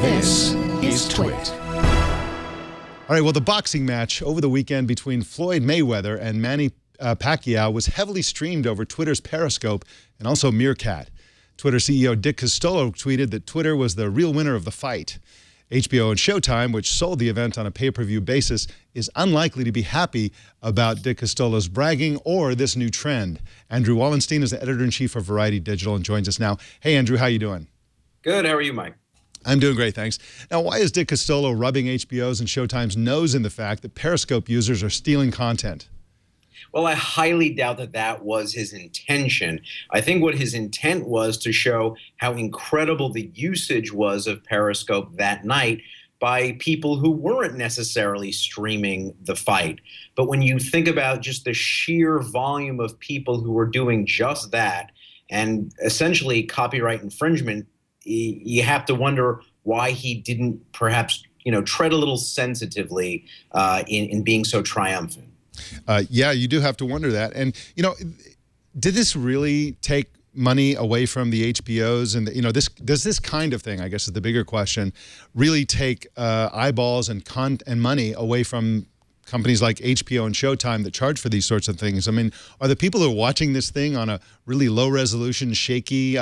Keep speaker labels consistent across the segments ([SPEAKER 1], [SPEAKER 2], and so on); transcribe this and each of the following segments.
[SPEAKER 1] This is TWiT.
[SPEAKER 2] All right, well, the boxing match over the weekend between Floyd Mayweather and Manny Pacquiao was heavily streamed over Twitter's Periscope and also Meerkat. Twitter CEO Dick Costolo tweeted that Twitter was the real winner of the fight. HBO and Showtime, which sold the event on a pay-per-view basis, is unlikely to be happy about Dick Costolo's bragging or this new trend. Andrew Wallenstein is the editor-in-chief of Variety Digital and joins us now. Hey, Andrew, how you doing?
[SPEAKER 3] Good. How are you, Mike?
[SPEAKER 2] I'm doing great, thanks. Now, why is Dick Costolo rubbing HBO's and Showtime's nose in the fact that Periscope users are stealing content?
[SPEAKER 3] Well, I highly doubt that that was his intention. I think what his intent was to show how incredible the usage was of Periscope that night by people who weren't necessarily streaming the fight. But when you think about just the sheer volume of people who were doing just that and essentially copyright infringement, you have to wonder why he didn't perhaps, tread a little sensitively in being so triumphant.
[SPEAKER 2] Yeah, you do have to wonder that. And, did this really take money away from the HBOs? And, does this kind of thing, I guess is the bigger question, really take eyeballs and money away from companies like HBO and Showtime that charge for these sorts of things? I mean, are the people who are watching this thing on a really low-resolution, shaky,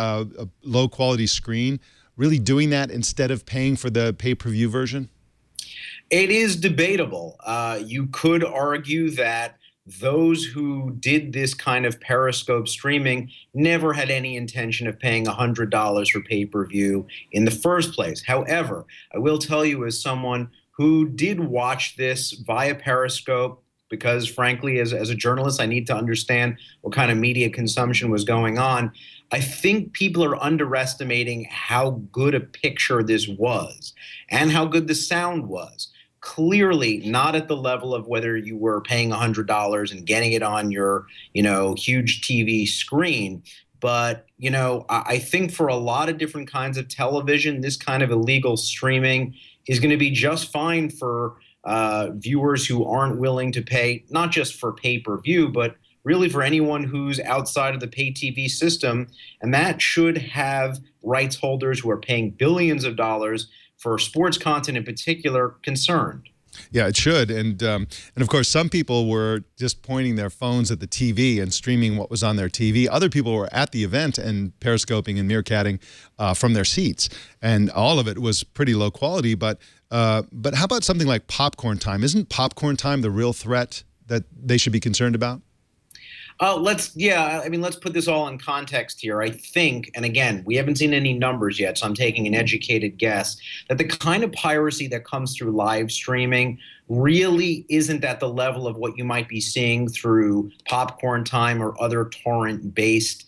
[SPEAKER 2] low-quality screen really doing that instead of paying for the pay-per-view version?
[SPEAKER 3] It is debatable. You could argue that those who did this kind of Periscope streaming never had any intention of paying $100 for pay-per-view in the first place. However, I will tell you, as someone who did watch this via Periscope, because frankly, as a journalist, I need to understand what kind of media consumption was going on. I think people are underestimating how good a picture this was and how good the sound was. Clearly not at the level of whether you were paying $100 and getting it on your, huge TV screen. But, I think for a lot of different kinds of television, this kind of illegal streaming is going to be just fine for viewers who aren't willing to pay, not just for pay-per-view, but really for anyone who's outside of the pay TV system. And that should have rights holders who are paying billions of dollars for sports content in particular concerned.
[SPEAKER 2] Yeah, it should. And of course, some people were just pointing their phones at the TV and streaming what was on their TV. Other people were at the event and periscoping and meerkatting from their seats. And all of it was pretty low quality. But how about something like popcorn time? Isn't popcorn time the real threat that they should be concerned about?
[SPEAKER 3] Let's put this all in context here. I think, and again, we haven't seen any numbers yet, so I'm taking an educated guess, that the kind of piracy that comes through live streaming really isn't at the level of what you might be seeing through Popcorn Time or other torrent-based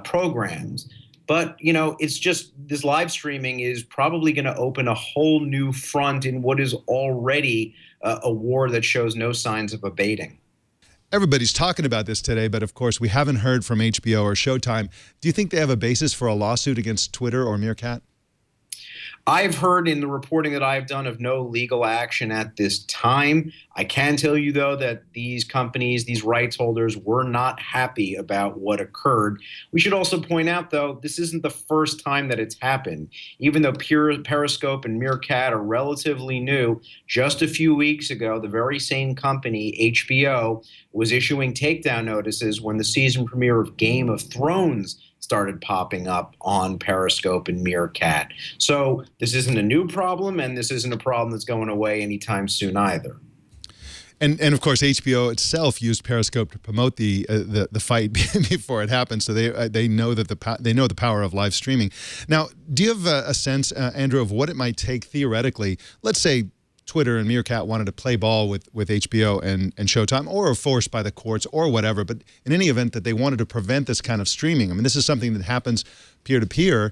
[SPEAKER 3] programs. But, it's just this live streaming is probably going to open a whole new front in what is already a war that shows no signs of abating.
[SPEAKER 2] Everybody's talking about this today, but of course we haven't heard from HBO or Showtime. Do you think they have a basis for a lawsuit against Twitter or Meerkat?
[SPEAKER 3] I've heard in the reporting that I've done of no legal action at this time. I can tell you, though, that these companies, these rights holders, were not happy about what occurred. We should also point out, though, this isn't the first time that it's happened. Even though Periscope and Meerkat are relatively new, just a few weeks ago, the very same company, HBO, was issuing takedown notices when the season premiere of Game of Thrones started popping up on Periscope and Meerkat. So this isn't a new problem, and this isn't a problem that's going away anytime soon either.
[SPEAKER 2] And of course, HBO itself used Periscope to promote the fight before it happened, so they know that they know the power of live streaming. Now, do you have a sense, Andrew, of what it might take theoretically? Let's say Twitter and Meerkat wanted to play ball with HBO and Showtime, or forced by the courts or whatever, but in any event that they wanted to prevent this kind of streaming. I mean, this is something that happens peer-to-peer.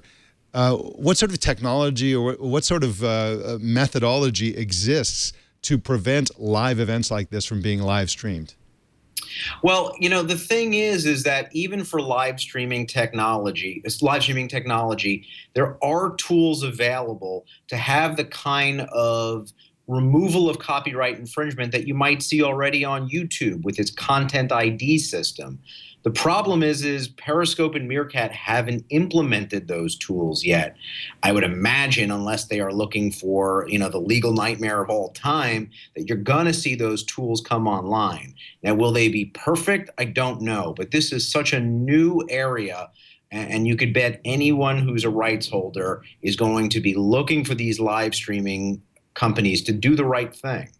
[SPEAKER 2] What sort of technology or what sort of methodology exists to prevent live events like this from being live streamed?
[SPEAKER 3] Well, the thing is that even for live streaming technology, there are tools available to have the kind of removal of copyright infringement that you might see already on YouTube with its Content ID system. The problem is Periscope and Meerkat haven't implemented those tools yet. I would imagine, unless they are looking for, the legal nightmare of all time, that you're going to see those tools come online. Now, will they be perfect? I don't know. But this is such a new area. And you could bet anyone who's a rights holder is going to be looking for these live streaming companies to do the right thing.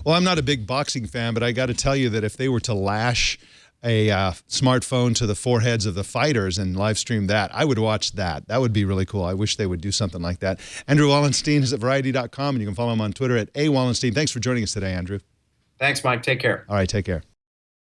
[SPEAKER 2] Well, I'm not a big boxing fan, but I got to tell you that if they were to lash a smartphone to the foreheads of the fighters and live stream that, I would watch that. That would be really cool. I wish they would do something like that. Andrew Wallenstein is at Variety.com, and you can follow him on Twitter at @Wallenstein. Thanks for joining us today, Andrew.
[SPEAKER 3] Thanks, Mike. Take care.
[SPEAKER 2] All right, take care.